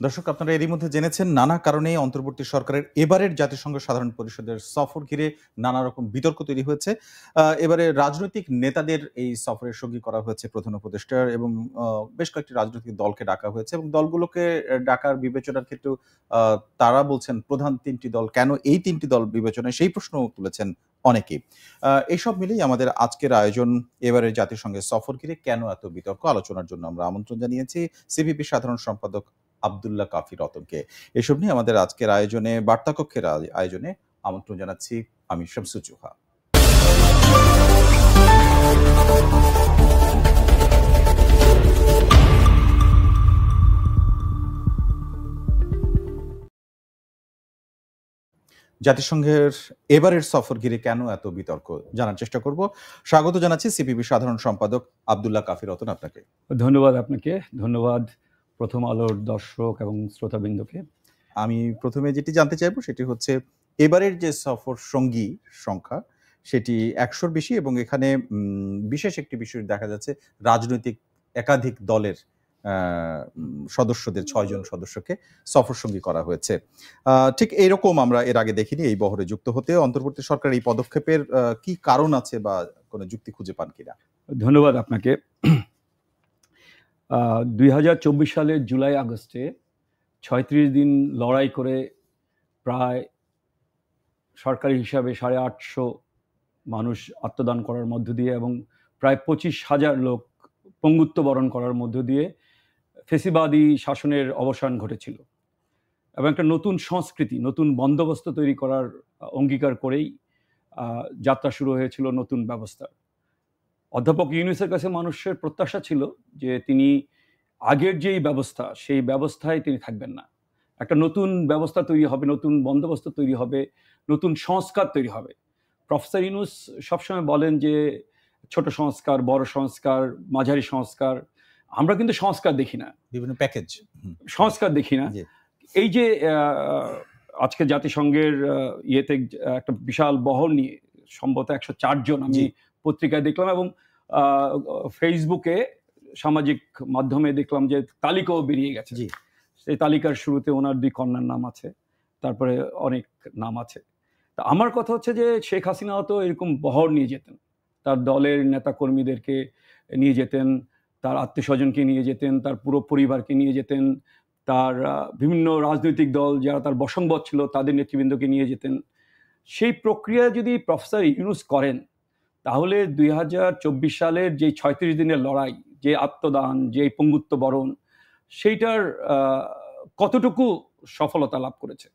দর্শক, আপনারা এরই মধ্যে জেনেছেন নানা কারণে অন্তর্বর্তী সরকারের এবারের জাতিসংঘ সাধারণ পরিষদের সফর ঘিরে নানা রকম বিতর্ক তৈরি হয়েছে। এবারে রাজনৈতিক নেতাদের এই সফরের সঙ্গী করা হয়েছে প্রধান উপদেষ্টার, এবং বেশ কয়েকটি রাজনৈতিক দলকে ডাকা হয়েছে এবং দলগুলোকে ডাকার বিবেচনার ক্ষেত্রেও তারা বলছেন প্রধান তিনটি দল, কেন এই তিনটি দল বিবেচনায়, সেই প্রশ্নও তুলেছেন অনেকেই। এইসব মিলিয়ে আমাদের আজকের আয়োজন এবারের জাতিসংঘের সফর ঘিরে কেন এত বিতর্ক, আলোচনার জন্য আমরা আমন্ত্রণ জানিয়েছি সিপিবি সাধারণ সম্পাদক আব্দুল্লাহ কাফি রতনকে। এসব নিয়ে আমাদের আজকের আয়োজনে, বার্তাকক্ষের আয়োজনে আমন্ত্রণ জানাচ্ছি আমি শামসুজ্জোহা। জাতিসংঘের এবারের সফর ঘিরে কেন এত বিতর্ক জানার চেষ্টা করব। স্বাগত জানাচ্ছি সিপিবি সাধারণ সম্পাদক আব্দুল্লাহ কাফি রতন আপনাকে। ধন্যবাদ আপনাকে, ধন্যবাদ প্রথম আলোর দর্শক এবং শ্রোতাবৃন্দকে। আমি প্রথমে যেটি জানতে চাইবো সেটি হচ্ছে এবারের যে সফর সঙ্গী সংখ্যা সেটি 100-র বেশি, এবং এখানে বিশেষ একটি বিষয় দেখা যাচ্ছে, রাজনৈতিক একাধিক দলের সদস্যদের 6 জন সদস্যকে সফর সঙ্গী করা হয়েছে। ঠিক এইরকম আমরা এর আগে দেখিনি এই বহরে যুক্ত হতে। অন্তর্বর্তী সরকার এই পদক্ষেপের কি কারণ আছে বা কোনো যুক্তি খুঁজে পান কিনা? ধন্যবাদ আপনাকে। 2024 সালের জুলাই আগস্টে 36 দিন লড়াই করে প্রায় সরকারি হিসাবে 850 মানুষ আত্মদান করার মধ্য দিয়ে এবং প্রায় 25,000 লোক পঙ্গুত্ব বরণ করার মধ্য দিয়ে ফেসিবাদী শাসনের অবসান ঘটেছিল এবং একটা নতুন সংস্কৃতি, নতুন বন্দোবস্ত তৈরি করার অঙ্গীকার করেই যাত্রা শুরু হয়েছিল নতুন ব্যবস্থা। অধ্যাপক ইউনূসের কাছে মানুষের প্রত্যাশা ছিল যে তিনি আগের যেই ব্যবস্থা, সেই ব্যবস্থায় তিনি থাকবেন না। একটা নতুন ব্যবস্থা তৈরি হবে, নতুন বন্দোবস্ত তৈরি হবে, নতুন সংস্কার তৈরি হবে। প্রফেসর ইউনূস সবসময় বলেন যে ছোট সংস্কার, বড় সংস্কার, মাঝারি সংস্কার। আমরা কিন্তু সংস্কার দেখি না, বিভিন্ন প্যাকেজ সংস্কার দেখি না। এই যে আজকে জাতিসংঘের ইয়েতে একটা বিশাল বহর নিয়ে সম্ভবত 104 জন আমি পত্রিকায় দেখলাম, এবং ফেসবুকে সামাজিক মাধ্যমে দেখলাম যে তালিকাও বেরিয়ে গেছে। সেই তালিকার শুরুতে ওনার 2 কন্যার নাম আছে, তারপরে অনেক নাম আছে। তা আমার কথা হচ্ছে যে শেখ হাসিনাও তো এরকম বহর নিয়ে যেতেন, তার দলের নেতা কর্মীদেরকে নিয়ে যেতেন, তার আত্মীয়স্বজনকে নিয়ে যেতেন, তার পুরো পরিবারকে নিয়ে যেতেন, তার বিভিন্ন রাজনৈতিক দল যারা তার বশংবদ ছিল তাদের নেতৃবৃন্দকে নিয়ে যেতেন। সেই প্রক্রিয়া যদি প্রফেসর ইউনূস করেন, তাহলে 2024 সালের যে 36 দিনের লড়াই, যে আত্মদান, যে পঙ্গুত্ব বরণ, সেইটার কতটুকু সফলতা লাভ করেছে।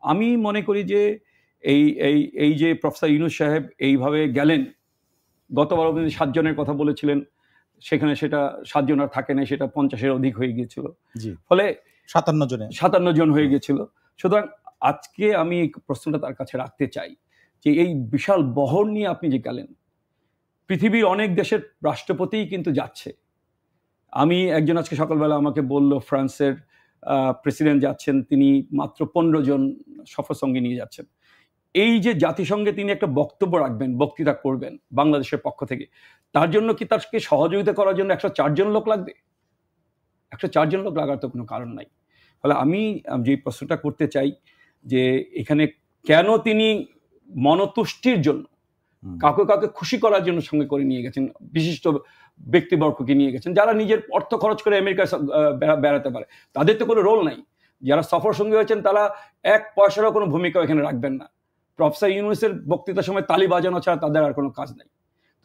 আমি মনে করি যে এই যে প্রফেসর ইউনূস সাহেব এইভাবে গেলেন, গতবার তিনি 7 জনের কথা বলেছিলেন, সেখানে সেটা 7 জন আর থাকে না, সেটা 50-এর অধিক হয়ে গিয়েছিল, ফলে 57 জন হয়ে গিয়েছিল। সুতরাং আজকে আমি প্রশ্নটা তার কাছে রাখতে চাই যে এই বিশাল বহর নিয়ে আপনি যে গেলেন, পৃথিবীর অনেক দেশের রাষ্ট্রপতিই কিন্তু যাচ্ছে। আমি একজন আজকে সকালবেলা আমাকে বলল ফ্রান্সের প্রেসিডেন্ট যাচ্ছেন, তিনি মাত্র 15 জন সফর সঙ্গে নিয়ে যাচ্ছেন। এই যে জাতিসংঘে তিনি একটা বক্তব্য রাখবেন, বক্তৃতা করবেন বাংলাদেশের পক্ষ থেকে, তার জন্য কি তাকে সহযোগিতা করার জন্য 104 জন লোক লাগবে? 104 জন লোক লাগার তো কোনো কারণ নাই। ফলে আমি যে প্রশ্নটা করতে চাই যে এখানে কেন তিনি মনতুষ্টির জন্য, কাউকে কাউকে খুশি করার জন্য সঙ্গে করে নিয়ে গেছেন, বিশিষ্ট ব্যক্তিবর্গকে নিয়ে গেছেন যারা নিজের অর্থ খরচ করে আমেরিকায় বেড়াতে পারে, তাদের তো কোনো রোল নাই। যারা সফর সঙ্গী হয়েছেন তারা 1 পয়সারও কোনো ভূমিকা এখানে রাখবেন না। প্রফেসর ইউনূসের বক্তৃতার সময় তালি বাজানো ছাড়া তাদের আর কোনো কাজ নাই।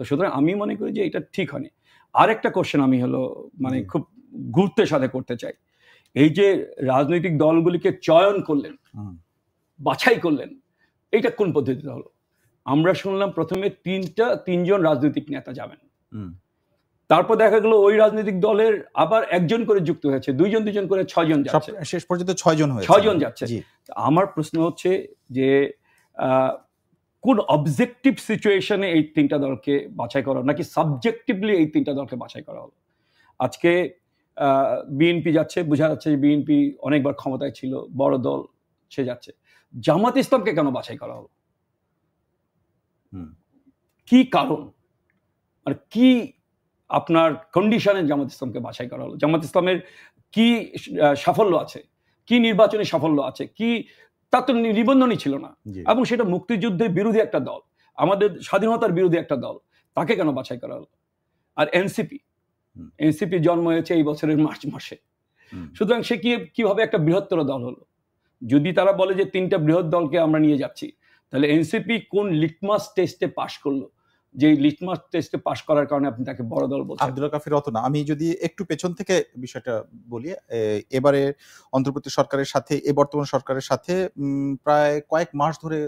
তো সুতরাং আমি মনে করি যে এটা ঠিক হয়নি। আরেকটা কোশ্চেন আমি খুব গুরুত্বের সাথে করতে চাই। এই যে রাজনৈতিক দলগুলিকে চয়ন করলেন, বাছাই করলেন, এইটা কোন পদ্ধতিতে হলো? আমরা শুনলাম প্রথমে 3 জন রাজনৈতিক নেতা যাবেন, তারপর দেখা গেল ওই রাজনৈতিক দলের আবার 1 জন করে যুক্ত হয়েছে, 2 জন করে 6 জন যাচ্ছে, শেষ পর্যন্ত 6 জন হয়েছে, 6 জন যাচ্ছে। আমার প্রশ্ন হচ্ছে যে কোন অবজেক্টিভ সিচুয়েশনে এই 3টা দলকে বাছাই করা, নাকি সাবজেক্টিভলি এই 3টা দলকে বাছাই করা হলো? আজকে বিএনপি যাচ্ছে, বোঝা যাচ্ছে যে বিএনপি অনেকবার ক্ষমতায় ছিল, বড় দল, সে যাচ্ছে। জামাত ইসলামকে কেন বাছাই করা হলো? কি কারণ, আর কি আপনার কন্ডিশনে জামাত ইসলামকে বাছাই করা হলো? জামাত ইসলামের কি সাফল্য আছে, কি নির্বাচনী সাফল্য আছে, কি তার তো নিবন্ধনই ছিল না। এবং সেটা মুক্তিযুদ্ধের বিরোধী একটা দল, আমাদের স্বাধীনতার বিরোধী একটা দল, তাকে কেন বাছাই করা হলো? আর এনসিপি জন্ম হয়েছে এই বছরের মার্চ মাসে। সুতরাং সে কিভাবে একটা বৃহত্তর দল হলো? যদি তারা বলে যে 3টা বৃহৎ দলকে আমরা নিয়ে যাচ্ছি, তাহলে এনসিপি কোন লিটমাস টেস্টে পাশ করলো, যে লিটমাস টেস্টে পাশ করার কারণে আপনি তাকে বড় দল বলছেন? আব্দুল কাফি রতনা, আমি যদি একটু পেছন থেকে বিষয়টা বলি, এবারে অন্তর্বর্তী সরকারের সাথে বর্তমান সরকারের সাথে প্রায় কয়েক মাস ধরে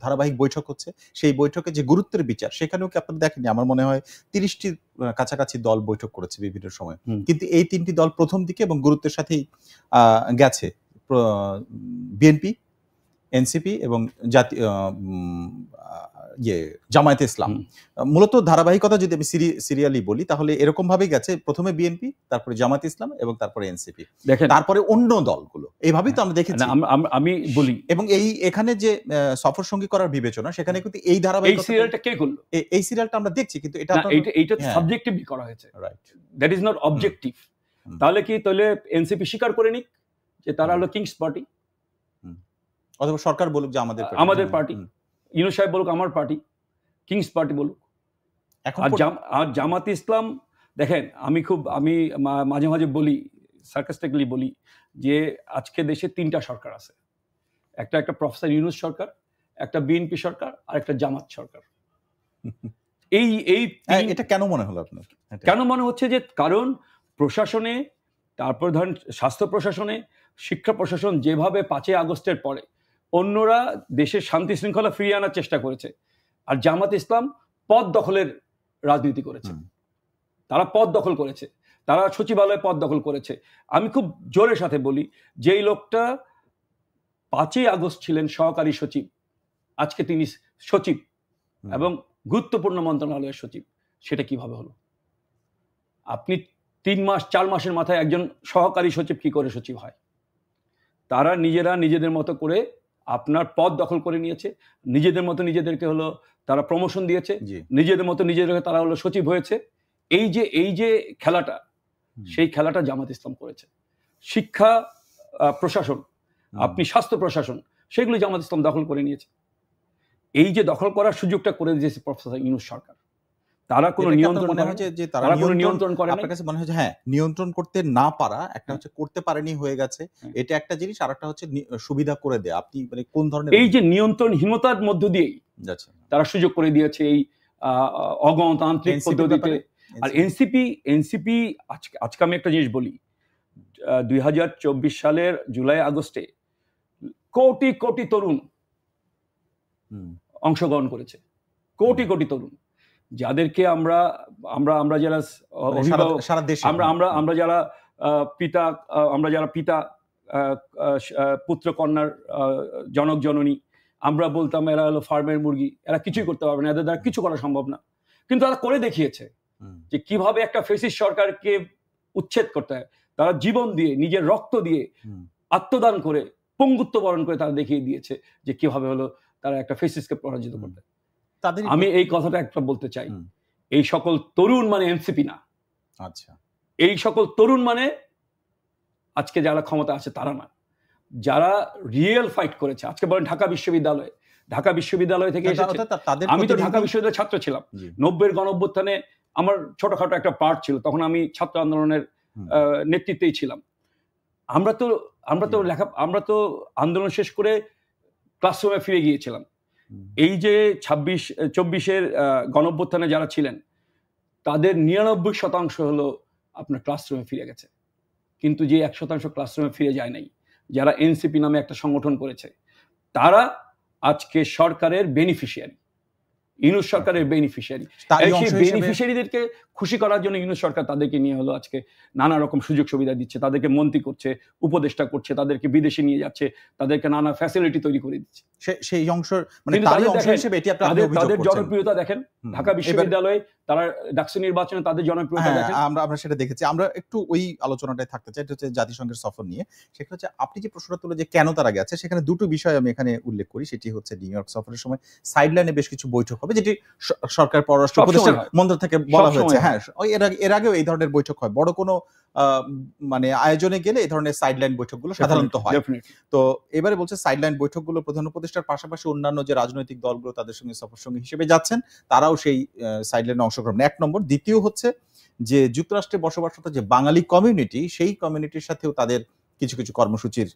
ধারাবাহিক বৈঠক হচ্ছে। সেই বৈঠকে যে গুরুত্বের বিচার, সেখানেও কি আপনারা দেখেননি? আমার মনে হয় 30টির কাছাকাছি দল বৈঠক করেছে বিভিন্ন সময়, কিন্তু এই 3টি দল প্রথম দিকে এবং গুরুত্বের সাথেই গেছে, বিএনপি, এনসিপি এবং জামায়াতে ইসলাম। মূলত ধারাবাহিকতা যদি আমি সিরিয়ালি বলি, তাহলে এরকম ভাবেই গেছে, প্রথমে বিএনপি, তারপরে জামায়াতে ইসলাম এবং তারপরে এনসিপি, তারপরে অন্য দলগুলো। এইভাবেই তো আমরা দেখেছি। আমি বলি, এবং এখানে যে সফর সঙ্গী করার বিবেচনা, সেখানে কিন্তু এই ধারাবাহিকতা, সিরিয়ালটা কে করলো? এই সিরিয়ালটা আমরা দেখছি, কিন্তু এটা সাবজেক্টিভলি করা হয়েছে, right? That is not objective. তাহলে এনসিপি স্বীকার করে নিক যে তারা হলো কিংস পার্টি, অথবা সরকার বলুক যে আমাদের পার্টি, ইউনূস সাহেব বলুক আমার পার্টি, কিংস পার্টি বলুক। আর জামাত ইসলাম, দেখেন, আমি মাঝে মাঝে বলি, সার্কাস্টিকলি বলি, যে আজকে দেশে 3টা সরকার আছে। একটা প্রফেসর ইউনূস সরকার, একটা বিএনপি সরকার, আর একটা জামাত সরকার। এটা কেন মনে হলো আপনার? কেন মনে হচ্ছে? যে কারণ প্রশাসনে, তারপর ধরেন স্বাস্থ্য প্রশাসনে, শিক্ষা প্রশাসন যেভাবে 5ই আগস্টের পরে অন্যরা দেশের শান্তি শৃঙ্খলা ফিরিয়ে আনার চেষ্টা করেছে, আর জামাত ইসলাম পদ দখলের রাজনীতি করেছে। তারা পদ দখল করেছে, তারা সচিবালয়ে পদ দখল করেছে। আমি খুব জোরের সাথে বলি, যেই লোকটা 5ই আগস্ট ছিলেন সহকারী সচিব, আজকে তিনি সচিব এবং গুরুত্বপূর্ণ মন্ত্রণালয়ের সচিব। সেটা কিভাবে হলো? আপনি 3 মাস 4 মাসের মাথায় একজন সহকারী সচিব কি করে সচিব হয়? তারা নিজেদের মতো করে আপনার পদ দখল করে নিয়েছে, নিজেদের মতো নিজেদেরকে হলো তারা প্রমোশন দিয়েছে, নিজেদের মতো নিজেদেরকে তারা হলো সচিব হয়েছে। এই যে খেলাটা, সেই খেলাটা জামাত ইসলাম করেছে। শিক্ষা প্রশাসন, আপনি স্বাস্থ্য প্রশাসন, সেগুলো জামাত ইসলাম দখল করে নিয়েছে। এই যে দখল করার সুযোগটা করে দিয়েছে প্রফেসর ইউনূস সরকার। তারা কোনো নিয়ন্ত্রণ করে না। আপনার কাছে মনে হয় যে হ্যাঁ, নিয়ন্ত্রণ করতে না পারা, একটা হচ্ছে করতে পারেনি হয়ে গেছে, এটা একটা জিনিস, আর একটা হচ্ছে সুবিধা করে দেয়া। আপনি মানে কোন ধরনের? এই যে নিয়ন্ত্রণহীনতার মধ্য দিয়েই তারা সুযোগ করে দিয়েছে এই অগণতান্ত্রিক পদ্ধতিতে। আর এনসিপি আজকে আমি একটা জিনিস বলি, 2024 সালের জুলাই আগস্টে কোটি কোটি তরুণ অংশগ্রহণ করেছে, কোটি কোটি তরুণ, যাদেরকে আমরা যারা অভিভাবক, আমরা যারা পিতা, পুত্র কন্যার জনক জননী, আমরা বলতাম এরা হলো ফার্মের মুরগি, এরা কিছুই করতে পারবে না, এদের দ্বারা কিছু করা সম্ভব না। কিন্তু তারা করে দেখিয়েছে যে কিভাবে একটা ফ্যাসিস্ট সরকারকে উচ্ছেদ করতে হয়। তারা জীবন দিয়ে, নিজের রক্ত দিয়ে, আত্মদান করে, পঙ্গুত্ব বরণ করে তারা দেখিয়ে দিয়েছে যে কিভাবে হলো তারা একটা ফ্যাসিস্টকে পরাজিত করতে। আমি এই কথাটা একটা বলতে চাই, এই সকল তরুণ মানে এনসিপি না। আচ্ছা, এই সকল তরুণ মানে আজকে যারা ক্ষমতা আছে তারা না, যারা রিয়েল ফাইট করেছে। আজকে বলেন ঢাকা বিশ্ববিদ্যালয় থেকে এসেছে। আমি তো ঢাকা বিশ্ববিদ্যালয়ের ছাত্র ছিলাম। 90-এর গণঅভ্যুত্থানে আমার ছোটখাটো একটা পার্ট ছিল, তখন আমি ছাত্র আন্দোলনের নেতৃত্বেই ছিলাম। আমরা তো আন্দোলন শেষ করে ক্লাসরুমে ফিরে গিয়েছিলাম। এই যে 24-এর গণঅভ্যুত্থানে যারা ছিলেন, তাদের 99% হলো আপনার ক্লাসরুমে ফিরে গেছে। কিন্তু যে 1% ক্লাসরুমে ফিরে যায় নাই, যারা এনসিপি নামে একটা সংগঠন করেছে, তারা আজকে সরকারের বেনিফিশিয়ারি, ইউনূস সরকারের বেনিফিশিয়ারি। সেই বেনিফিশিয়ারিদেরকে খুশি করার জন্য ইউনূস সরকার তাদেরকে নিয়ে হলো আজকে নানা রকম সুযোগ সুবিধা দিচ্ছে, তাদেরকে মন্ত্রী করছে, উপদেষ্টা করছে, তাদেরকে বিদেশে নিয়ে যাচ্ছে, তাদেরকে নানা ফ্যাসিলিটি তৈরি করে দিচ্ছে। সেই অংশ মানে তারই অংশ হিসেবে এটি আপনি অভিযোগ করছেন। তাদের জনপ্রিয়তা দেখেন, ঢাকা বিশ্ববিদ্যালয়ে তারা ডাকসু নির্বাচনে তাদের জনপ্রিয়তা দেখেন। আমরা সেটা দেখেছি। আমরা একটু ওই আলোচনাটায় থাকতে চাই, এটা হচ্ছে জাতিসংঘের সফর নিয়ে। সেটা হচ্ছে আপনি যে প্রশ্নটা তুলে যে কেন তারা গেছে, সেখানে দুটো বিষয় আমি এখানে উল্লেখ করি। সেটি হচ্ছে নিউ ইয়র্ক সফরের সময় সাইডলাইনে বেশ কিছু বৈঠক হবে, যেটি সরকার পররাষ্ট্র উপদেষ্টার মন্ত্রক থেকে বলা হয়েছে। হ্যাঁ, এর আগেও এই ধরনের বৈঠক হয়, বড় কোনো মানে আয়োজনে গেলে এই ধরনের সাইডলাইন বৈঠকগুলো সাধারণত হয়। তো এবারে বলছে সাইডলাইন বৈঠকগুলো প্রধান উপদেষ্টার পাশাপাশি অন্যান্য যে রাজনৈতিক দলগুলো তাদের সঙ্গে সফর সঙ্গী হিসেবে যাচ্ছেন, তারাও সেই সাইডলাইনে অংশগ্রহণ। এক নম্বর। দ্বিতীয় হচ্ছে যে যুক্তরাষ্ট্রে বসবাসরত যে বাঙালি কমিউনিটি, সেই কমিউনিটির সাথেও তাদের কিছু কিছু কর্মসূচির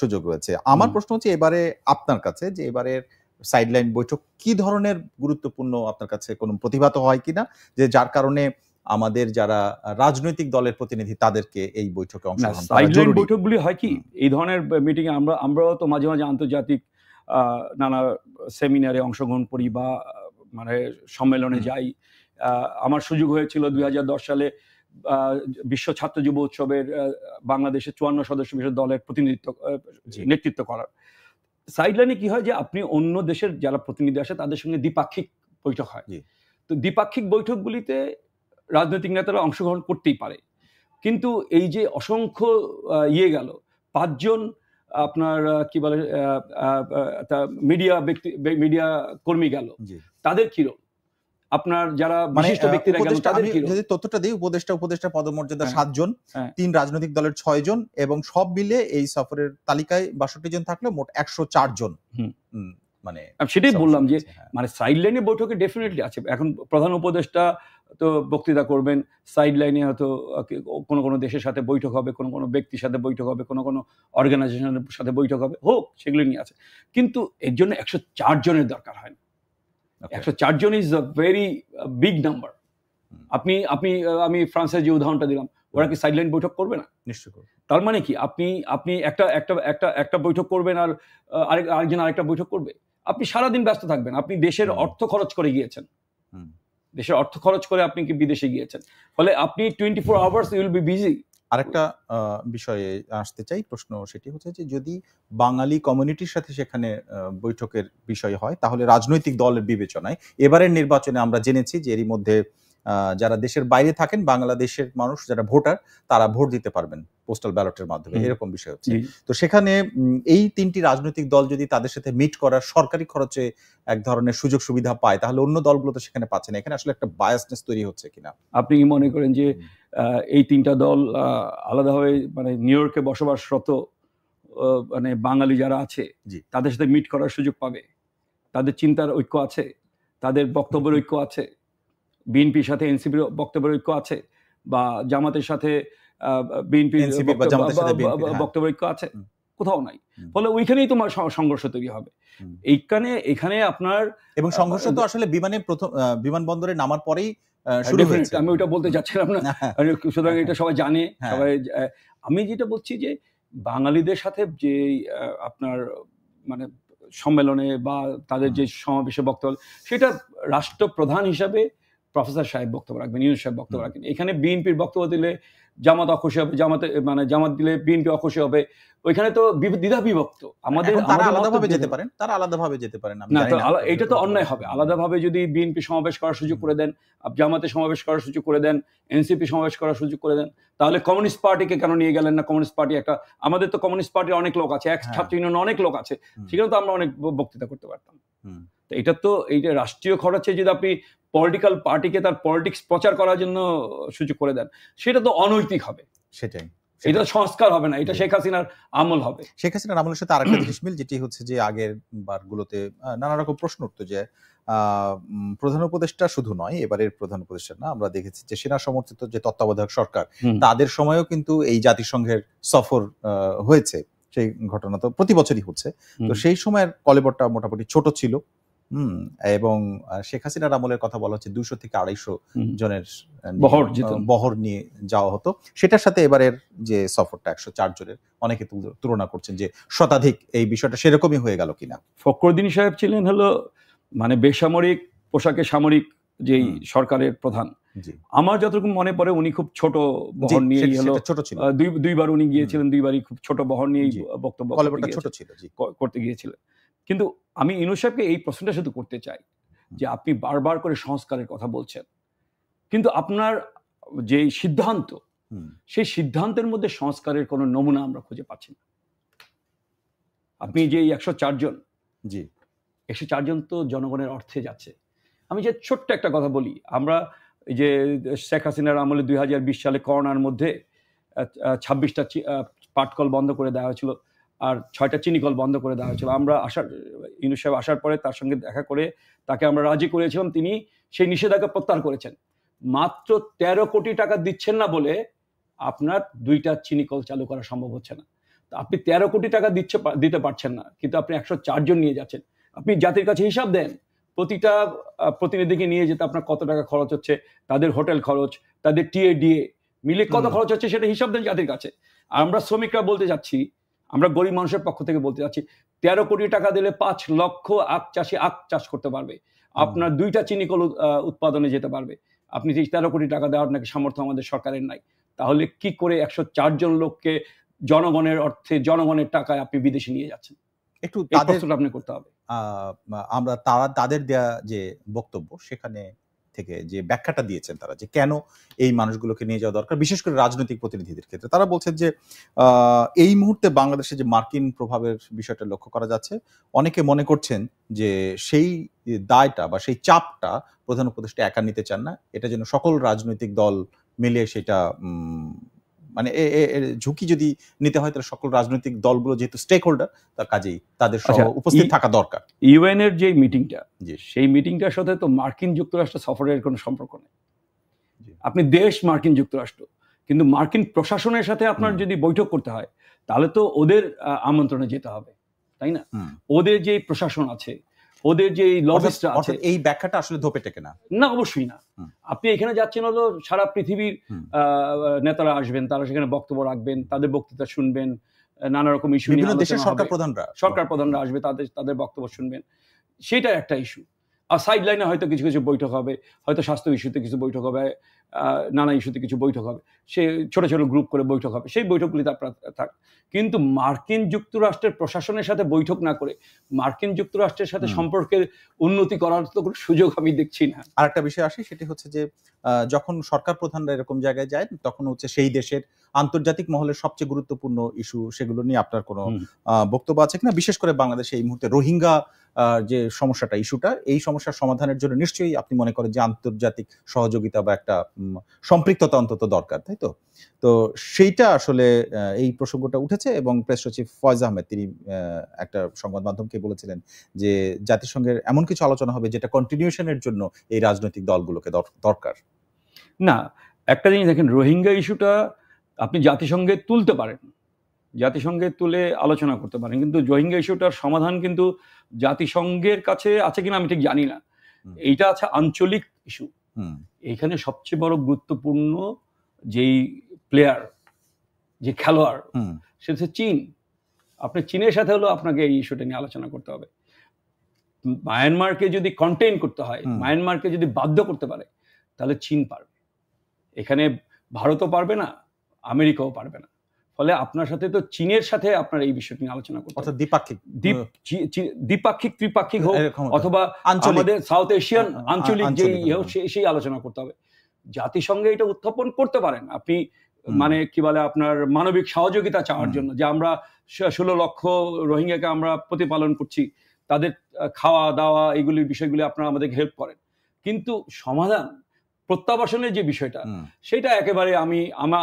সুযোগ রয়েছে। আমার প্রশ্ন হচ্ছে এবারে আপনার কাছে, যে এবারের সাইডলাইন বৈঠক কি ধরনের গুরুত্বপূর্ণ আপনার কাছে কোনো প্রতিভাত হয় কিনা, যে যার কারণে আমাদের যারা রাজনৈতিক দলের প্রতিনিধি তাদেরকে এই বৈঠকে অংশগ্রহণ করা জরুরি? সাইডলাইন বৈঠকগুলি হয় কি, এই ধরনের মিটিং এ আমরাও তো মাঝে মাঝে আন্তর্জাতিক নানা সেমিনারে অংশগ্রহণ করি বা মানে সম্মেলনে যাই। আমার সুযোগ হয়েছিল 2010 সালে বিশ্ব ছাত্র যুব উৎসবের বাংলাদেশের 54 সদস্য বিশিষ্ট দলের নেতৃত্ব করার। সাইডলাইনে কি হয় যে আপনি অন্য দেশের যারা প্রতিনিধি আসে তাদের সঙ্গে দ্বিপাক্ষিক বৈঠক হয়। তো দ্বিপাক্ষিক বৈঠকগুলিতে রাজনৈতিক নেতারা অংশগ্রহণ করতেই পারে, কিন্তু এই যে অসংখ্য গেল 5 জন আপনার কি বলে মিডিয়া কর্মী গেল, তাদের কি রোল? আপনার যারা বিশিষ্ট ব্যক্তিরা গেল তাদের কি রোল? যদি তথ্যটা দেই, উপদেষ্টা পদমর্যাদা 7 জন, 3 রাজনৈতিক দলের 6 জন, এবং সব মিলে এই সফরের তালিকায় 62 জন থাকলে মোট 104 জন। মানে সেটাই বললাম যে মানে সাইডলাইনে বৈঠকে ডেফিনেটলি আছে। এখন প্রধান উপদেষ্টা তো বক্তৃতা করবেন, সাইডলাইনে হয়তো কোনো দেশের সাথে বৈঠক হবে, কোনো ব্যক্তির সাথে বৈঠক হবে, কোনো অর্গানাইজেশনের সাথে বৈঠক হবে, হোক, সেগুলো নিয়ে আছে। কিন্তু এর জন্য 104 জনের দরকার হয় না। 104 জন is a very big number. আমি ফ্রান্সের যে উদাহরণটা দিলাম, ওরা কি সাইডলাইন বৈঠক করবে না? নিশ্চয়ই করবে। তার মানে কি আপনি একটা বৈঠক করবেন আর আরেকজন আরেকটা বৈঠক করবে? আপনি সারাদিন ব্যস্ত থাকবেন। আপনি দেশের অর্থ খরচ করে গিয়েছেন, দেশের অর্থ খরচ করে আপনি কি বিদেশে গিয়েছেন, ফলে আপনি 24 hours you will be busy. আরেকটা বিষয়ে আসতে চাই, প্রশ্ন সেটি হচ্ছে যে যদি বাঙালি কমিউনিটির সাথে সেখানে বৈঠকের বিষয় হয়, তাহলে রাজনৈতিক দলের বিবেচনায় এবারের নির্বাচনে আমরা জেনেছি যে এরই মধ্যে যারা দেশের বাইরে থাকেন, বাংলাদেশের মানুষ যারা ভোটার, তারা ভোট দিতে পারবেন পোস্টাল ব্যালটের মাধ্যমে, এরকম বিষয় হচ্ছে। তো সেখানে এই 3টি রাজনৈতিক দল যদি তাদের সাথে মিট করার সরকারি খরচে এক ধরনের সুযোগ সুবিধা পায়, তাহলে অন্য দলগুলো তো সেখানে পাচ্ছে না। এখানে আসলে একটা বায়াসনেস তৈরি হচ্ছে কিনা? আপনি কি মনে করেন যে এই 3টা দল আলাদাভাবে মানে নিউ ইয়র্কে বসবাসরত মানে বাঙালি যারা আছে তাদের সাথে মিট করার সুযোগ পাবে? তাদের চিন্তার ঐক্য আছে, তাদের বক্তব্যের ঐক্য আছে, বিএনপির সাথে এনসিপির বক্তব্যের ঐক্য আছে, বা জামাতের সাথে বিএনপির বক্তব্যের ঐক্য আছে? কোথাও নাই। ফলে ওইখানেই তোমার সংঘর্ষ তৈরি হবে। এখানে আপনার, এবং সংঘর্ষ তো আসলে বিমানবন্দরে নামার পরেই শুরু হয়েছে। আমি ওইটা বলতে চাচ্ছিলাম না, সুতরাং এটা সবাই জানে। আমি যেটা বলছি যে বাঙালিদের সাথে যে আপনার মানে সম্মেলনে বা তাদের যে সমাবেশে বক্তব্য, সেটা রাষ্ট্রপ্রধান হিসাবে প্রফেসর সাহেব বক্তব্য রাখবেন, ইউনূস সাহেব বক্তব্য রাখবেন। এখানে বিএনপির বক্তব্য দিলে জামাত অখুশি হবে, জামাত দিলে বিএনপি অখুশি হবে। ওইখানে তো দ্বিধা বিভক্ত। তারা আলাদাভাবে যেতে পারেন। না, এটা তো অন্যায় হবে। আলাদাভাবে যদি বিএনপি সমাবেশ করার সুযোগ করে দেন, জামাতে সমাবেশ করার সুযোগ করে দেন, এনসিপি সমাবেশ করার সুযোগ করে দেন, তাহলে কমিউনিস্ট পার্টিকে কেন নিয়ে গেলেন না? কমিউনিস্ট পার্টি আমাদের তো কমিউনিস্ট পার্টির অনেক লোক আছে, ছাত্র ইউনিয়ন অনেক লোক আছে, সেখানে তো আমরা অনেক বক্তৃতা করতে পারতাম। এইটা রাষ্ট্রীয় খরচে যদি আপনি পলিটিক্যাল পার্টিকে তার পলিটিক্স প্রচার করার জন্য সুযোগ করে দেন, সেটা তো অনৈতিক হবে। সেটাই, এটা সংস্কার হবে না, এটা শেখ হাসিনার আমল হবে। শেখ হাসিনার আমলের সাথে আরেকটা জিনিস মিল, যেটি হচ্ছে যে আগের বারগুলোতে নানা রকম প্রশ্ন উঠতো যে প্রধান উপদেষ্টা শুধু নয়, এবারের প্রধান উপদেষ্টা না, আমরা দেখেছি যে সেনা সমর্থিত যে তত্ত্বাবধায়ক সরকার, তাদের সময়ও কিন্তু এই জাতিসংঘের সফর হয়েছে। সেই ঘটনা তো প্রতি বছরই হচ্ছে। তো সেই সময়ের কলেবরটা মোটামুটি ছোট ছিল, এবং শেখ হাসিনার আমলের কথা বলা হচ্ছে 200 থেকে 250 জনের বহর নিয়ে যাওয়া হতো। সেটার সাথে এবারের যে সফরটা 104 জনের, অনেকে তুলনা করছেন যে শতাধিক, এই বিষয়টা সেরকমই হয়ে গেল কিনা? ফখরুদ্দিন সাহেব ছিলেন মানে বেসামরিক পোশাকে সামরিক যেই সরকারের প্রধান। আমার যতটুকু মনে পড়ে উনি খুব ছোট বহর নিয়ে দুইবার উনি গিয়েছিলেন, দুইবারই খুব ছোট বহর নিয়ে বক্তব্য করতে গিয়েছিলেন। কিন্তু আমি ইউনূস সাহেবকে এই প্রশ্নটা শুধু করতে চাই যে আপনি বারবার করে সংস্কারের কথা বলছেন, কিন্তু আপনার যে সিদ্ধান্ত, সেই সিদ্ধান্তের মধ্যে সংস্কারের কোনো নমুনা আমরা খুঁজে পাচ্ছি না। আপনি যে 104 জন, 104 জন তো জনগণের অর্থে যাচ্ছে। আমি যে ছোট্ট একটা কথা বলি, আমরা এই যে শেখ হাসিনার আমলে 2020 সালে করোনার মধ্যে 26টা পাটকল বন্ধ করে দেওয়া হয়েছিল, আর 6টা চিনিকল বন্ধ করে দেওয়া হয়েছিল। আমরা ইউনূস সাহেব আসার পরে তার সঙ্গে দেখা করে তাকে আমরা রাজি করেছিলাম, তিনি সেই নিষেধাজ্ঞা প্রত্যাহার করেছেন। মাত্র 13 কোটি টাকা দিচ্ছেন না বলে আপনার 2টা চিনিকল চালু করা সম্ভব হচ্ছে না। আপনি 13 কোটি টাকা দিতে পারছেন না, কিন্তু আপনি 104 জন নিয়ে যাচ্ছেন। আপনি জাতির কাছে হিসাব দেন, প্রতিটা প্রতিনিধিকে নিয়ে যেতে আপনার কত টাকা খরচ হচ্ছে, তাদের হোটেল খরচ, তাদের টিএডিএ মিলে কত খরচ হচ্ছে, সেটা হিসাব দেন জাতির কাছে। আর আমরা শ্রমিকরা বলতে যাচ্ছি, আমরা গরিব মানুষের পক্ষ থেকে বলতে যাচ্ছি, 13 কোটি টাকা দিলে 5 লক্ষ আখ চাষি আখ চাষ করতে পারবে, আপনার 2টা চিনিকল উৎপাদনে যেতে পারবে। আপনি 13 কোটি টাকা দেওয়ার নাকি সামর্থ্য আমাদের সরকারের নাই। তাহলে কি করে 104 জন লোককে জনগণের অর্থে, জনগণের টাকায় আপনি বিদেশে নিয়ে যাচ্ছেন? একটু আপনি করতে হবে। আমরা তাদের দেয়া যে বক্তব্য সেখানে থেকে যে ব্যাখ্যাটা দিয়েছেন তারা, যে কেন এই মানুষগুলোকে নিয়ে যাওয়া দরকার, বিশেষ করে রাজনৈতিক প্রতিনিধিদের ক্ষেত্রে, তারা বলছেন যে এই মুহূর্তে বাংলাদেশে যে মার্কিন প্রভাবের বিষয়টা লক্ষ্য করা যাচ্ছে, অনেকে মনে করছেন যে সেই দায়টা বা সেই চাপটা প্রধান উপদেষ্টা একা নিতে চান না, এটা যেন সকল রাজনৈতিক দল মিলে সেটা মানে ঝুঁকি যদি নিতে হয় তাহলে সকল রাজনৈতিক দলগুলো যেহেতু স্টেক হোল্ডার, তার কাজেই তাদের উপস্থিত থাকা দরকার। ইউএন এর যে মিটিংটা, সেই মিটিংটার সাথে তো মার্কিন যুক্তরাষ্ট্র সফরের কোনো সম্পর্ক নেই। আপনি দেশ মার্কিন যুক্তরাষ্ট্র, কিন্তু মার্কিন প্রশাসনের সাথে আপনার যদি বৈঠক করতে হয় তাহলে তো ওদের আমন্ত্রণে যেতে হবে, তাই না? ওদের যে প্রশাসন আছে, ওদের যে লবিস্টরা আছে, এই ব্যাখ্যাটা আসলে ধোপে টেকে না। না, অবশ্যই না। আপনি এখানে যাচ্ছেন হলো সারা পৃথিবীর নেতারা আসবেন, তারা সেখানে বক্তব্য রাখবেন, তাদের বক্তৃতা শুনবেন, নানা রকম ইস্যু নিয়ে বিভিন্ন দেশের সরকার প্রধানরা আসবে, তাদের বক্তব্য শুনবেন, সেটা একটা ইস্যু। আর সাইড লাইনে হয়তো কিছু কিছু বৈঠক হবে, হয়তো স্বাস্থ্য ইস্যুতে কিছু বৈঠক হবে, নানা ইস্যুতে কিছু বৈঠক হবে, সে ছোট ছোট গ্রুপ করে বৈঠক হবে, সেই বৈঠকগুলিতে আপনার থাক। কিন্তু মার্কিন যুক্তরাষ্ট্রের প্রশাসনের সাথে বৈঠক না করে মার্কিন যুক্তরাষ্ট্রের সাথে সম্পর্কের উন্নতি করার তো কোনো সুযোগ আমি দেখছি না। আরেকটা বিষয় আসে, সেটি হচ্ছে যে যখন সরকার প্রধানরা এরকম জায়গায় যায়, তখন হচ্ছে সেই দেশের আন্তর্জাতিক মহলের সবচেয়ে গুরুত্বপূর্ণ ইস্যু, সেগুলো নিয়ে আপনার কোনো বক্তব্য আছে কিনা? বিশেষ করে বাংলাদেশে এই মুহূর্তে রোহিঙ্গা যে সমস্যাটা, ইস্যুটা, এই সমস্যার সমাধানের জন্য নিশ্চয়ই আপনি মনে করেন যে আন্তর্জাতিক সহযোগিতা বা একটা সম্পৃক্ততা অন্তত দরকার, তাই তো? তো সেইটা আসলে এই প্রসঙ্গটা উঠেছে এবং প্রেস সচিব ফয়েজ আহমেদ তিনি একটা সংবাদ মাধ্যমকে বলেছিলেন যে জাতিসংঘের এমন কিছু আলোচনা হবে যেটা কন্টিনিউশনের জন্য এই রাজনৈতিক দলগুলোকে দরকার। না, একটা জিনিস দেখেন, রোহিঙ্গা ইস্যুটা আপনি জাতিসংঘে তুলতে পারেন, জাতিসংঘে তুলে আলোচনা করতে পারেন, কিন্তু রোহিঙ্গা ইস্যুটার সমাধান কিন্তু জাতিসংঘের কাছে আছে কিনা আমি ঠিক জানি না। এইটা আছে আঞ্চলিক ইস্যু। এইখানে সবচেয়ে বড় গুরুত্বপূর্ণ যেই প্লেয়ার, যে খেলোয়াড়, সেটা হচ্ছে চীন। আপনি চীনের সাথে হলো আপনাকে এই ইস্যুটা নিয়ে আলোচনা করতে হবে। মায়ানমারকে যদি কন্টেইন করতে হয়, মায়ানমারকে যদি বাধ্য করতে পারে, তাহলে চীন পারবে। এখানে ভারতও পারবে না, আমেরিকাও পারবে না। ফলে আপনার সাথে তো চীনের সাথে আপনার এই বিষয়টি নিয়ে আলোচনা করতে হবে। দ্বিপাক্ষিক ত্রিপাক্ষিক হোক, অথবা আমাদের সাউথ এশিয়ান আঞ্চলিক সেই আলোচনা করতে হবে। জাতিসংঘে এটা উত্থাপন করতে পারেন আপনি, মানে কি বলে, আপনার মানবিক সহযোগিতা চাওয়ার জন্য, যে আমরা 16 লক্ষ রোহিঙ্গাকে আমরা প্রতিপালন করছি, তাদের খাওয়া দাওয়া এইগুলির বিষয়গুলি আপনারা আমাদেরকে হেল্প করেন। কিন্তু সমাধান, প্রত্যাবাসনের যে বিষয়টা, সেটা একেবারে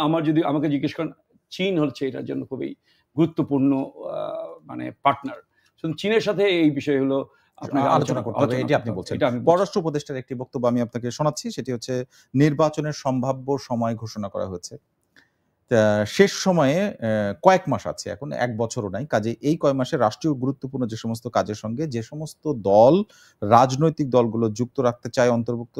আমার যদি আমাকে জিজ্ঞেস করেন, চীন হচ্ছে এটার জন্য খুবই গুরুত্বপূর্ণ মানে পার্টনার। চীনের সাথে এই বিষয় হলো আলোচনা করতে হবে, এটি আপনি বলছেন। পররাষ্ট্র উপদেষ্টার একটি বক্তব্য আমি আপনাকে শোনাচ্ছি, সেটি হচ্ছে নির্বাচনের সম্ভাব্য সময় ঘোষণা করা হয়েছে। শেষ সময়ে কয়েক মাস আছে, এখন 1 বছরও নাই। কাজে এই কয়েক মাসে রাষ্ট্রীয় গুরুত্বপূর্ণ যে সমস্ত কাজের সঙ্গে যে সমস্ত দল, রাজনৈতিক দলগুলো যুক্ত রাখতে চায়, অন্তর্ভুক্ত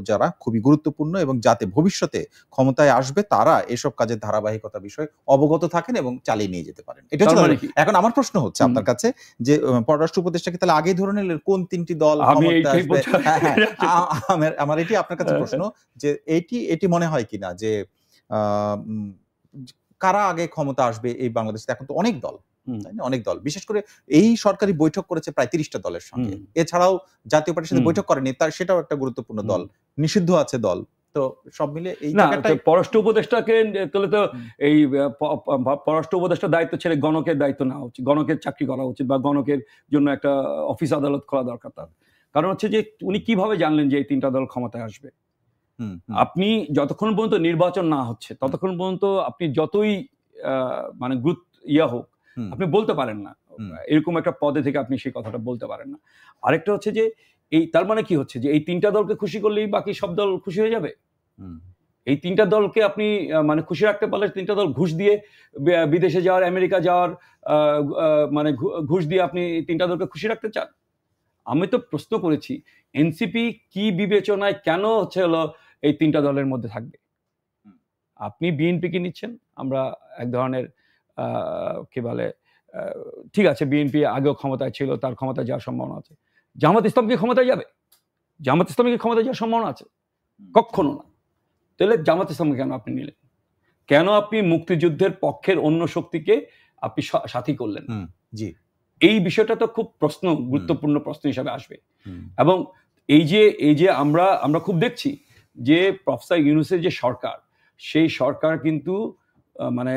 যারা খুবই গুরুত্বপূর্ণ, এবং যাতে ভবিষ্যতে ক্ষমতায় আসবে তারা এসব কাজের ধারাবাহিকতা বিষয়ে অবগত থাকেন এবং চালিয়ে নিয়ে যেতে পারেন। এটা হচ্ছে এখন আমার প্রশ্ন হচ্ছে আপনার কাছে, যে পররাষ্ট্র উপদেষ্টাকে তাহলে আগেই ধরে নিলেন কোন 3টি দল ক্ষমতায় আসবে? আমার এটি আপনার কাছে প্রশ্ন, যে এটি মনে হয় কিনা যে কারা আগে ক্ষমতা আসবে এই বাংলাদেশে? এখন তো অনেক দল, তাই না? অনেক দল, বিশেষ করে এই সরকারি বৈঠক করেছে প্রায় 30টা দলের সঙ্গে। এছাড়াও জাতীয় পার্টির সাথে বৈঠক করেনি, সেটাও একটা গুরুত্বপূর্ণ দল, নিষিদ্ধ আছে দল। তো সব মিলে এই জায়গাটায় পররাষ্ট্র উপদেষ্টাকে তাহলে তো এই পররাষ্ট্র উপদেষ্টার দায়িত্ব ছেড়ে গণকের দায়িত্ব নেওয়া উচিত, গণকের চাকরি করা উচিত, বা গণকের জন্য একটা অফিস আদালত খোলা দরকার তার। কারণ হচ্ছে যে উনি কিভাবে জানলেন যে এই তিনটা দল ক্ষমতায় আসবে? আপনি যতক্ষণ পর্যন্ত নির্বাচন না হচ্ছে ততক্ষণ পর্যন্ত আপনি যতই মানে হোক, আপনি বলতে পারেন না, এরকম একটা পদে থেকে আপনি সেই কথাটা বলতে পারেন না। আরেকটা হচ্ছে যে এই তার মানে কি হচ্ছে যে এই তিনটা দলকে খুশি করলেই বাকি সব দল খুশি হয়ে যাবে? এই তিনটা দলকে আপনি মানে খুশি রাখতে পারলে তিনটা দল ঘুষ দিয়ে বিদেশে যাওয়ার, আমেরিকা যাওয়ার মানে ঘুষ দিয়ে আপনি তিনটা দলকে খুশি রাখতে চান? আমি তো প্রশ্ন করেছি এনসিপি কি বিবেচনায় কেন হচ্ছে হলো এই তিনটা দলের মধ্যে থাকবে? আপনি বিএনপিকে নিচ্ছেন, আমরা এক ধরনের কি বলে ঠিক আছে বিএনপি আগেও ক্ষমতায় ছিল, তার ক্ষমতায় যাওয়ার সম্ভাবনা আছে। জামাত ইসলামকে ক্ষমতায় যাবে? জামাত ইসলামকে ক্ষমতায় যাওয়ার সম্ভাবনা আছে? কখনো না। তাহলে জামাত ইসলামকে কেন আপনি নিলেন? কেন আপনি মুক্তিযুদ্ধের পক্ষের অন্য শক্তিকে আপনি সাথী করলেন? জি, এই বিষয়টা তো খুব গুরুত্বপূর্ণ প্রশ্ন হিসাবে আসবে। এবং এই যে আমরা খুব দেখছি যে প্রফেসর ইউনূসের যে সরকার, সেই সরকার কিন্তু মানে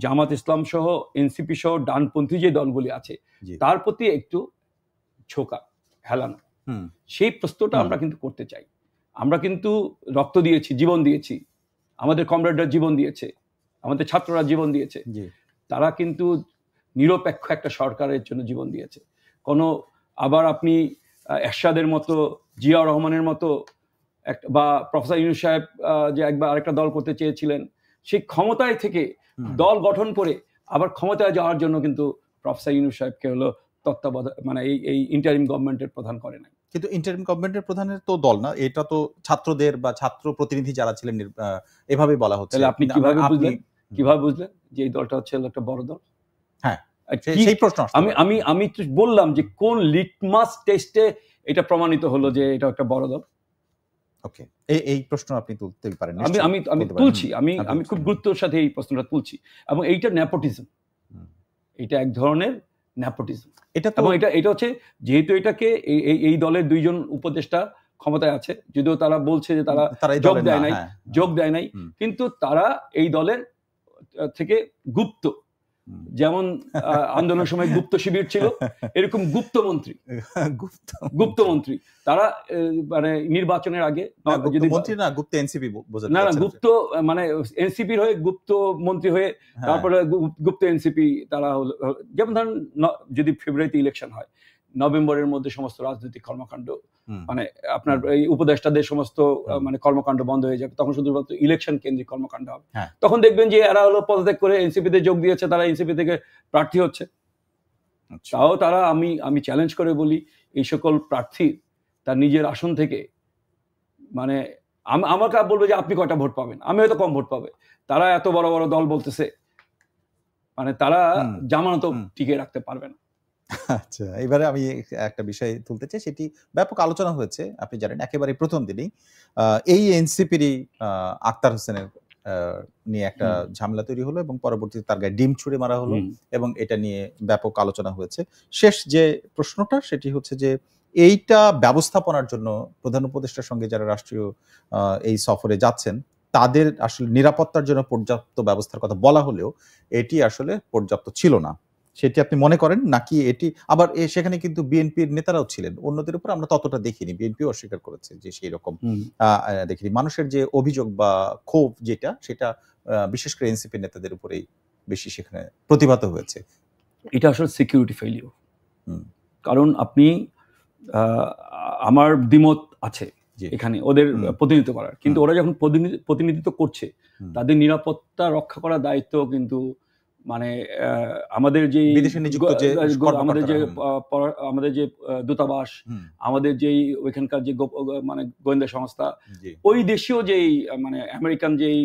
জামাত ইসলাম সহ এনসিপি সহ ডানপন্থী যে দলগুলি আছে তার প্রতি একটু ঝোঁকা, হেলানো, সেই প্রশ্নটা আমরা কিন্তু করতে চাই। আমরা কিন্তু রক্ত দিয়েছি, জীবন দিয়েছি, আমাদের কমরেডরা জীবন দিয়েছে, আমাদের ছাত্ররা জীবন দিয়েছে, তারা কিন্তু নিরপেক্ষ একটা সরকারের জন্য জীবন দিয়েছে। আবার আপনি এরশাদের মতো, জিয়া রহমানের মতো বা প্রফেসর ইউনূস সাহেব যে একবার আরেকটা দল করতে চেয়েছিলেন, সেই ক্ষমতায় থেকে দল গঠন করে আবার ক্ষমতায় যাওয়ার জন্য কিন্তু প্রফেসর ইউনূস সাহেবকে হলো তত্ত্বাবধান মানে এই ইন্টারিম গভর্নমেন্টের প্রধান করে নাই। কিন্তু ইন্টারিম গভর্নমেন্টের প্রধানের তো দল না, এটা তো ছাত্রদের বা ছাত্র প্রতিনিধি যারা ছিলেন এভাবে বলা হচ্ছে। তাহলে আপনি কিভাবে বুঝলেন যে এই দলটা হচ্ছে একটা বড় দল? হ্যাঁ, সেই প্রশ্ন আমি বললাম যে কোন লিটমাস টেস্টে এটা প্রমাণিত হলো যে এটা একটা বড় দল? ওকে, এই প্রশ্ন আপনি তুলতেই পারেন। আমি তুলছি, আমি খুব গুরুত্বের সাথে এই প্রশ্নটা তুলছি। এবং এইটা নেপোটিজম, এটা এক ধরনের নেপোটিজম। এটা হচ্ছে যেহেতু এটাকে এই দলের দুইজন উপদেষ্টা ক্ষমতায় আছে, যদিও তারা বলছে যে তারা যোগ দেয় নাই, কিন্তু তারা এই দলের থেকে গুপ্ত, যেমন আন্দোলনের সময় গুপ্ত শিবির ছিল, এরকম গুপ্তমন্ত্রী তারা মানে নির্বাচনের আগে গুপ্ত এনসিপি গুপ্ত মানে এনসিপির হয়ে গুপ্ত মন্ত্রী হয়ে তারপরে গুপ্ত এনসিপি তারা হলো। যেমন ধরেন যদি ফেব্রুয়ারিতে ইলেকশন হয়, নভেম্বরের মধ্যে সমস্ত রাজনৈতিক কর্মকাণ্ড মানে আপনার এই উপদেষ্টাদের সমস্ত মানে কর্মকাণ্ড বন্ধ হয়ে যাবে, তখন শুধুমাত্র ইলেকশন কেন্দ্রিক কর্মকাণ্ড হবে। তখন দেখবেন যে এরা হলো পদত্যাগ করে এনসিপিতে যোগ দিয়েছে, তারা এনসিপি থেকে প্রার্থী হচ্ছে। তাও তারা আমি চ্যালেঞ্জ করে বলি, এই সকল প্রার্থী তার নিজের আসন থেকে মানে আমাকে বলবে যে আপনি কয়টা ভোট পাবেন, আমি হয়তো কম ভোট পাবে। তারা এত বড় বড় দল বলতেছে, মানে তারা জামানত টিকে রাখতে পারবে না। আচ্ছা, এবারে আমি একটা বিষয় তুলতে চাই, সেটি ব্যাপক আলোচনা হয়েছে, আপনি জানেন একেবারে প্রথম দিনেই এই এনসিপিরই আক্তার হোসেনের নিয়ে একটা ঝামেলা তৈরি হলো এবং পরবর্তীতে তার গায়ে ডিম ছুঁড়ে মারা হলো এবং এটা নিয়ে ব্যাপক আলোচনা হয়েছে। শেষ যে প্রশ্নটা সেটি হচ্ছে যে এইটা ব্যবস্থাপনার জন্য প্রধান উপদেষ্টার সঙ্গে যারা রাষ্ট্রীয় এই সফরে যাচ্ছেন তাদের আসলে নিরাপত্তার জন্য পর্যাপ্ত ব্যবস্থার কথা বলা হলেও এটি আসলে পর্যাপ্ত ছিল না, সেটি আপনি মনে করেন নাকি? এটি আবার সেখানে কিন্তু বিএনপির নেতারাও ছিলেন, অন্যদের উপর আমরা ততটা দেখিনি, বিএনপিও অস্বীকার করেছে যে সেই রকম দেখিনি। মানুষের যে অভিযোগ বা ক্ষোভ যেটা, সেটা বিশেষ করে এনসিপি নেতাদের উপরেই বেশি সেখানে প্রতিভাত হয়েছে। এটা আসলে সিকিউরিটি ফেলিওর। কারণ আপনি আমার দ্বিমত আছে এখানে ওদের প্রতিনিধিত্ব করার, কিন্তু ওরা যখন প্রতিনিধিত্ব করছে তাদের নিরাপত্তা রক্ষা করার দায়িত্ব কিন্তু মানে আমাদের যে আমাদের যে দূতাবাস, আমাদের যেই ওইখানকার যে মানে গোয়েন্দা সংস্থা, ওই দেশীয় যেই মানে আমেরিকান যেই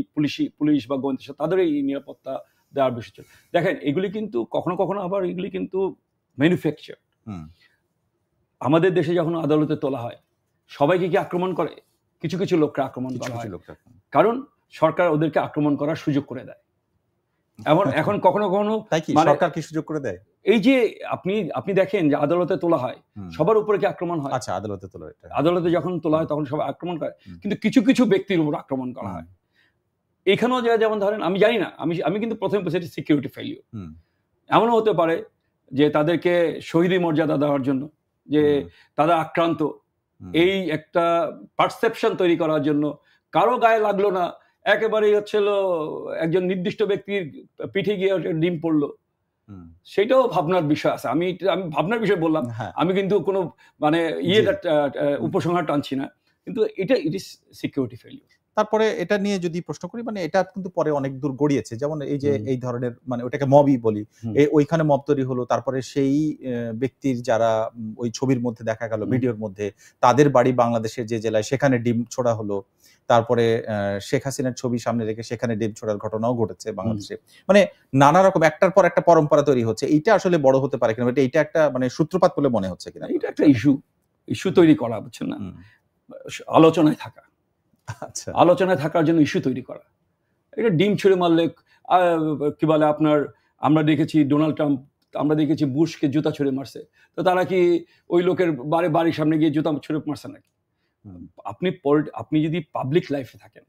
পুলিশ বা গোয়েন্দা সংস্থা, তাদের এই নিরাপত্তা দেওয়ার বিষয়। দেখেন এগুলি কিন্তু কখনো কখনো আবার এগুলি কিন্তু ম্যানুফ্যাকচার। আমাদের দেশে যখন আদালতে তোলা হয় সবাইকে কি আক্রমণ করে? কিছু কিছু লোককে আক্রমণ করা হয়, কারণ সরকার ওদেরকে আক্রমণ করার সুযোগ করে দেয়। এখন কখনো কখনো সরকার কি সুযোগ করে দেয়? এই যে আপনি দেখেন যে আদালতে তোলা হয়, সবার উপরে কি আক্রমণ হয়? আচ্ছা, আদালতে যখন তোলা হয় তখন সবাই আক্রমণ করে, কিন্তু কিছু কিছু ব্যক্তির উপর আক্রমণ করা হয়। এখানেও যেমন ধরেন, আমি জানি না, আমি কিন্তু প্রথমে বলছি সিকিউরিটি ফেলিওর। এমনও হতে পারে যে তাদেরকে শহীদি মর্যাদা দেওয়ার জন্য যে তারা আক্রান্ত, এই একটা পারসেপশন তৈরি করার জন্য কারো গায়ে লাগলো না, একেবারেই হচ্ছিল একজন নির্দিষ্ট ব্যক্তির পিঠে গিয়ে ডিম পড়লো, সেটাও ভাবনার বিষয় আছে। আমি ভাবনার বিষয় বললাম, আমি কিন্তু কোনো মানে উপসংহার টানছি না, কিন্তু এটা ইট ইজ সিকিউরিটি ফেলিউর। তারপরে এটা নিয়ে যদি প্রশ্ন করি, মানে এটা কিন্তু পরে অনেক দূর গড়িয়েছে, যেমন এই যে এই ধরনের মানে ওটাকে মবই বলি, ওইখানে মব তৈরি হলো, তারপরে সেই ব্যক্তির যারা ওই ছবির মধ্যে দেখা গেল, ভিডিওর মধ্যে তাদের বাড়ি বাংলাদেশের যে জেলায়, সেখানে ডিম ছোড়া হলো, তারপরে শেখ হাসিনার ছবি সামনে রেখে সেখানে ডিম ছোড়ার ঘটনাও ঘটেছে বাংলাদেশে। মানে নানা রকম একটার পর একটা পরম্পরা তৈরি হচ্ছে। এইটা আসলে বড় হতে পারে কিনা, এটা একটা মানে সূত্রপাত বলে মনে হচ্ছে কিনা? এটা একটা ইস্যু তৈরি করা, বুঝছেন না, আলোচনায় থাকা, আচ্ছা, আলোচনায় থাকার জন্য ইস্যু তৈরি করা। এটা ডিম ছুঁড়ে মারলে কি বলে আপনার, আমরা দেখেছি ডোনাল্ড ট্রাম্প, আমরা দেখেছি বুশকে জুতা ছুঁড়ে মারছে, তো তারা কি ওই লোকের বাড়ির সামনে গিয়ে জুতা ছুঁড়ে মারছে নাকি? আপনি যদি পাবলিক লাইফে থাকেন,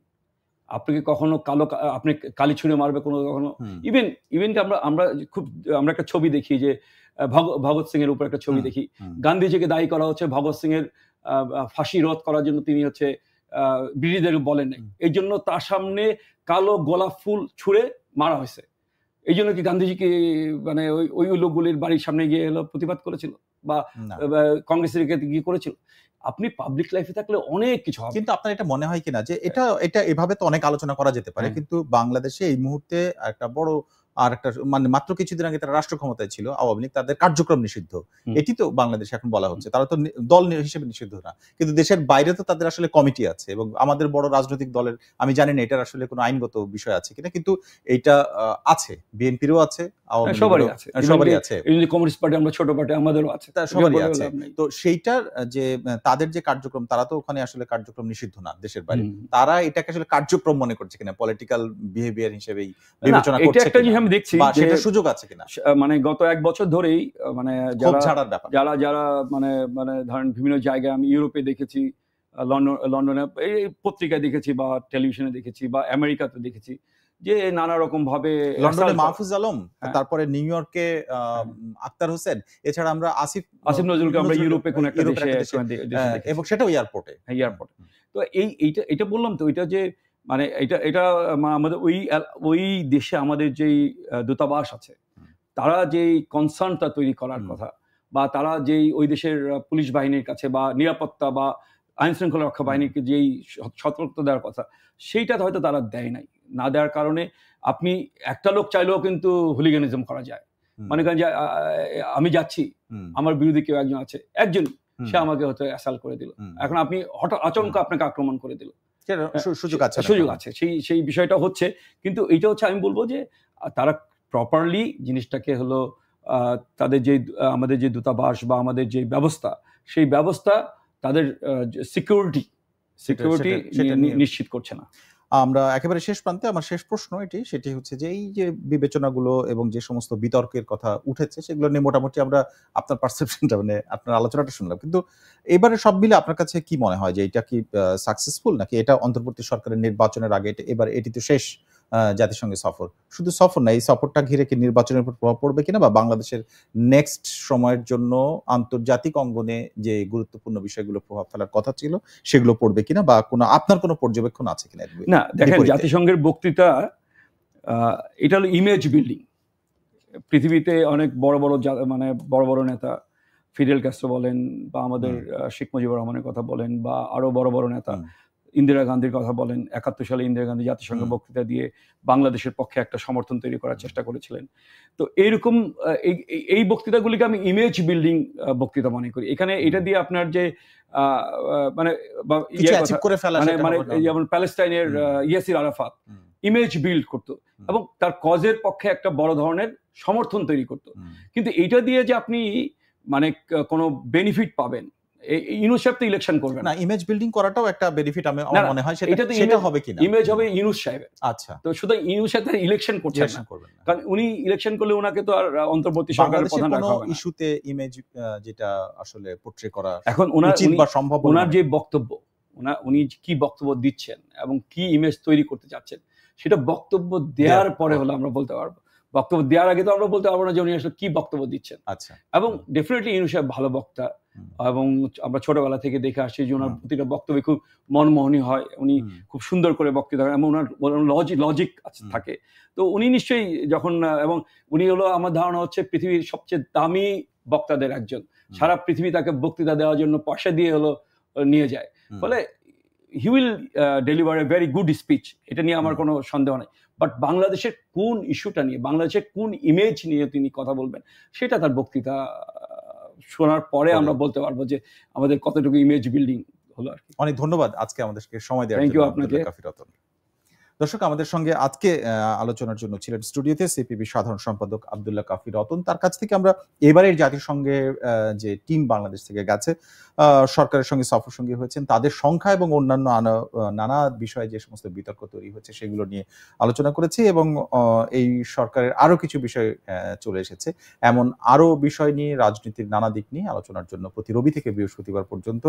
আপনাকে কখনো আপনি কালি ছুঁড়ে মারবে কখনো? ইভেন আমরা একটা ছবি দেখি যে ভগৎ সিং এর উপর একটা ছবি দেখি, গান্ধীজিকে দায়ী করা হচ্ছে ভগৎ সিং এর ফাঁসি রোধ করার জন্য তিনি হচ্ছে ব্রিটিশদের বলেন নাই, এই জন্য তার সামনে কালো গোলাপ ফুল ছুঁড়ে মারা হয়েছে। এই জন্য কি গান্ধীজিকে মানে ওই লোকগুলির বাড়ির সামনে গিয়ে প্রতিবাদ করেছিল বা কংগ্রেসের গিয়ে করেছিল? আপনি পাবলিক লাইফে থাকলে অনেক কিছু হবে। কিন্তু আপনার এটা মনে হয় কিনা যে এটা এভাবে তো অনেক আলোচনা করা যেতে পারে, কিন্তু বাংলাদেশে এই মুহূর্তে একটা বড় আর একটা মানে মাত্র কিছুদিন আগে তারা রাষ্ট্র ক্ষমতায় ছিল আওয়ামী লীগ, তাদের কার্যক্রম নিষিদ্ধ, এটি তো বাংলাদেশে এখন বলা হচ্ছে। তারা তো দল হিসেবে নিষিদ্ধ না, কিন্তু দেশের বাইরে তো তাদের আসলে কমিটি আছে, এবং আমাদের বড় রাজনৈতিক দলের, আমি জানি না এটার আসলে কোনো আইনগত বিষয় আছে কিনা, কিন্তু এইটা আছে, বিএনপিরও আছে, সবারই আছে, কমিউনিস্ট পার্টি, আমরা ছোট পার্টি, আমাদেরও আছে, সবারই আছে। তো সেইটার যে তাদের যে কার্যক্রম, তারা তো ওখানে আসলে কার্যক্রম নিষিদ্ধ না দেশের বাইরে, তারা এটাকে আসলে কার্যক্রম মনে করছে কিনা, পলিটিক্যাল বিহেভিয়ার হিসেবেই বিবেচনা করছে কিনা, আমি দেখছি সেটা সুযোগ আছে কিনা। মানে গত এক বছর ধরেই মানে যারা মানে ধরেন বিভিন্ন জায়গায়, আমি ইউরোপে দেখেছি, লন্ডনে এই পত্রিকায় দেখেছি, বা টেলিভিশনে দেখেছি, বা আমেরিকাতে দেখেছি, যে নানা রকম ভাবে লন্ডনে মাহফুজ আলম, তারপরে নিউ ইয়র্কে আক্তার হোসেন, এছাড়া আমরা আসিফ নজরুলকে আমরা ইউরোপে কোন একটা দেশে, এবং সেটাও এয়ারপোর্টে। তো এইটা বললাম তো, এটা যে মানে এটা আমাদের ওই দেশে আমাদের যেই দূতাবাস আছে, তারা যেই কনসার্নটা তৈরি করার কথা, বা তারা যেই ওই দেশের পুলিশ বাহিনীর কাছে বা নিরাপত্তা বা আইন শৃঙ্খলা রক্ষা বাহিনীকে যেই সতর্কতা দেওয়ার কথা, সেইটা হয়তো তারা দেয় নাই। না দেওয়ার কারণে আপনি একটা লোক চাইলেও কিন্তু হুলিগানিজম করা যায়। মনে করেন যে আমি যাচ্ছি, আমার বিরোধী কেউ একজন আছে, একজন, সে আমাকে হয়তো অ্যাসাল্ট করে দিল, এখন আপনি হঠাৎ আচমকা আপনাকে আক্রমণ করে দিল, সুযোগ আছে, সেই বিষয়টা হচ্ছে। কিন্তু এইটা হচ্ছে, আমি বলবো যে তারা প্রপারলি জিনিসটাকে হলো তাদের যে আমাদের যে দূতাবাস বা আমাদের যে ব্যবস্থা, সেই ব্যবস্থা তাদের সিকিউরিটি নিশ্চিত করছে না। আমরা একেবারে শেষ প্রান্তে, আমার শেষ প্রশ্ন সেটি হচ্ছে যে এই যে বিবেচনাগুলো এবং যে সমস্ত বিতর্কের কথা উঠেছে, সেগুলো নিয়ে মোটামুটি আমরা আপনার পারসেপশনটা, মানে আপনার আলোচনাটা শুনলাম, কিন্তু এবারে সব মিলে আপনার কাছে কি মনে হয় যে এটা কি সাকসেসফুল, নাকি এটা অন্তর্বর্তী সরকারের নির্বাচনের আগে, এবার এটি তো শেষ জাতিসংঘের সফর, শুধু সফর না, এই সফরটা ঘিরে কি নির্বাচনের উপর প্রভাব পড়বে কিনা, বা বাংলাদেশের নেক্সট সময়ের জন্য আন্তর্জাতিক অঙ্গনে যে গুরুত্বপূর্ণ বিষয়গুলো প্রভাব ফেলার কথা ছিল সেগুলো পড়বে কিনা, বা আপনার কোনো পর্যবেক্ষণ আছে কিনা? না, দেখেন, জাতিসংঘের বক্তৃতা এটা হলো ইমেজ বিল্ডিং। পৃথিবীতে অনেক বড় বড় নেতা, ফিদেল ক্যাস্ট্রো বলেন, বা আমাদের শেখ মুজিবুর রহমানের কথা বলেন, বা আরো বড় নেতা, ইন্দিরা গান্ধীর কথা বলেন। 71 সালে ইন্দিরা গান্ধী জাতিসংঘের বক্তৃতা দিয়ে বাংলাদেশের পক্ষে একটা সমর্থন তৈরি করার চেষ্টা করেছিলেন। তো এইরকম এই বক্তৃতাগুলিকে আমি ইমেজ বিল্ডিং বক্তৃতা মনে করি। এখানে এটা দিয়ে আপনার যে মানে যেমন প্যালেস্টাইনের ইয়াসির আরাফাত ইমেজ বিল্ড করতো এবং তার কজের পক্ষে একটা বড় ধরনের সমর্থন তৈরি করতো, কিন্তু এইটা দিয়ে যে আপনি মানে কোনো বেনিফিট পাবেন, ইউনূস সাহেব তো ইলেকশন করবেন না, ইমেজ বিল্ডিং করাটাও একটা বেনিফিট আমার মনে হয়। সেটা হবে কিনা, ইমেজ হবে ইউনূস সাহেবের। আচ্ছা, তো শুধু ইউনূস সাহেব ইলেকশন করছেন না, কারণ উনি ইলেকশন করলে ওনাকে তো আর অন্তর্বর্তী সরকারের প্রধান রাখা হবে না। ইস্যুতে ইমেজ যেটা আসলে পোর্ট্রে করা এখন ওনার যে বক্তব্য, উনি কি বক্তব্য দিচ্ছেন এবং কি ইমেজ তৈরি করতে যাচ্ছেন, সেটা বক্তব্য দেওয়ার পরে হলো আমরা বলতে পারবো। বক্তব্য দেওয়ার আগে তো আমরা বলতে পারবো না যে উনি আসলে কি বক্তব্য দিচ্ছেন। আচ্ছা। এবং ডেফিনেটলি ইউনূস সাহেব ভালো বক্তা, এবং আমরা ছোটবেলা থেকে দেখে আসছি যে ওনার প্রতিটা বক্তব্য খুব মনমোহনী হয়, উনি খুব সুন্দর করে বক্তৃতা করেন এবং ওনার লজিক থাকে। তো উনি নিশ্চয়ই যখন, এবং উনি হলো আমার ধারণা হচ্ছে পৃথিবীর সবচেয়ে দামি বক্তাদের একজন। সারা পৃথিবী তাকে বক্তৃতা দেওয়ার জন্য পয়সা দিয়ে হলো নিয়ে যায়। ফলে he will deliver a very good speech, এটা নিয়ে আমার কোনো সন্দেহ নেই। বাট বাংলাদেশের কোন ইস্যুটা নিয়ে, বাংলাদেশের কোন ইমেজ নিয়ে তিনি কথা বলবেন, সেটা তার বক্তৃতা শোনার পরে আমরা বলতে পারবো যে আমাদের কতটুকু ইমেজ বিল্ডিং হলো আর কি। অনেক ধন্যবাদ আজকে আমাদেরকে সময় দেওয়ার জন্য। থ্যাংক ইউ আপনাকে। কাফি রতন। দর্শক, আমাদের সঙ্গে আজকে আলোচনার জন্য ছিলেন স্টুডিওতে সিপিবি সাধারণ সম্পাদক আব্দুল্লাহ কাফি রতন। তার কাছ থেকে আমরা এবারের জাতিসংঘের যে টিম বাংলাদেশ থেকে গেছে, সরকারের সঙ্গে সফর সঙ্গী হয়েছেন, তাদের সংখ্যা এবং অন্যান্য নানা বিষয়ে যে সমস্ত বিতর্ক তৈরি হচ্ছে সেগুলো নিয়ে আলোচনা করেছি, এবং এই সরকারের আরো কিছু বিষয় চলে এসেছে। এমন আরো বিষয় নিয়ে, রাজনীতির নানা দিক নিয়ে আলোচনার জন্য প্রতি রবি থেকে বৃহস্পতিবার পর্যন্ত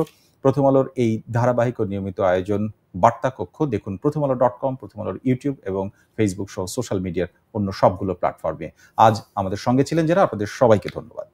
প্রথম আলোর এই ধারাবাহিক ও নিয়মিত আয়োজন বার্তা কক্ষ দেখুন প্রথমআলো.com, প্রথম আলোর ইউটিউব এবং ফেসবুক সহ সোশ্যাল মিডিয়ার অন্য সবগুলো প্ল্যাটফর্মে। আজ আমাদের সঙ্গে ছিলেন যারা, আপনাদের সবাইকে ধন্যবাদ।